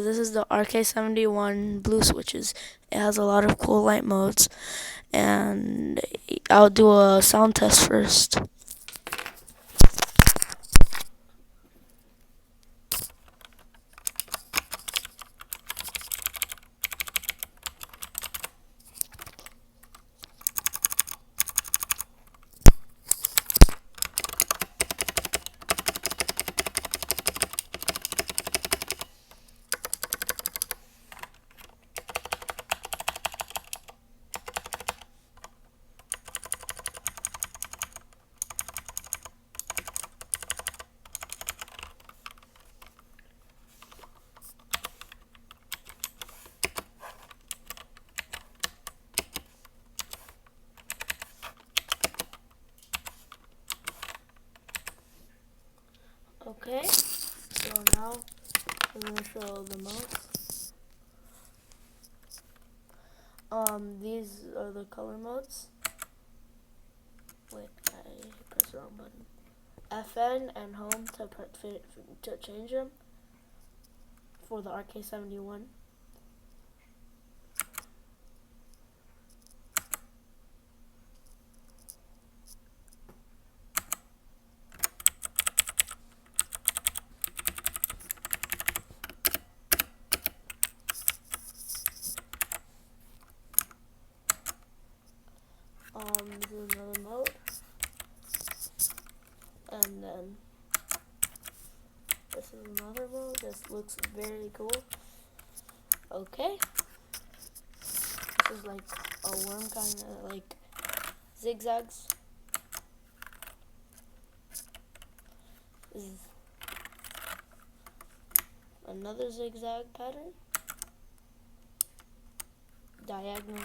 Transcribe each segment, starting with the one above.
This is the RK71 blue switches. It has a lot of cool light modes, and I'll do a sound test first. Okay, so now I'm going to show the modes. These are the color modes. Wait, I pressed the wrong button. FN and home to change them for the RK71. This is another mode, and then this is another mode. This looks very cool. Okay, this is like a worm, kind of like zigzags. This is another zigzag pattern, diagonally.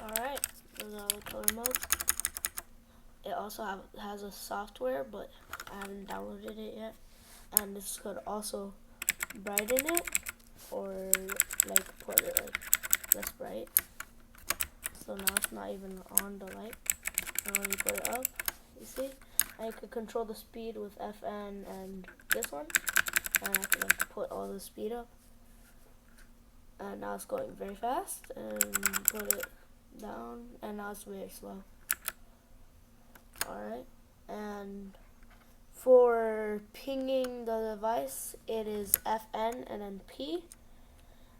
Alright, those are the color modes. It also has a software, but I haven't downloaded it yet. And this could also brighten it, or like put it like less bright. So now it's not even on the light. And when you put it up, you see? I could control the speed with FN and this one. And I can like put all the speed up. And now it's going very fast. And put it down, and now it's very slow. Alright, and for pinging the device, it is FN and then P,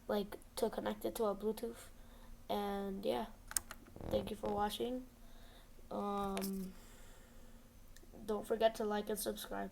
like to connect it to a Bluetooth. And yeah, thank you for watching. Don't forget to like and subscribe.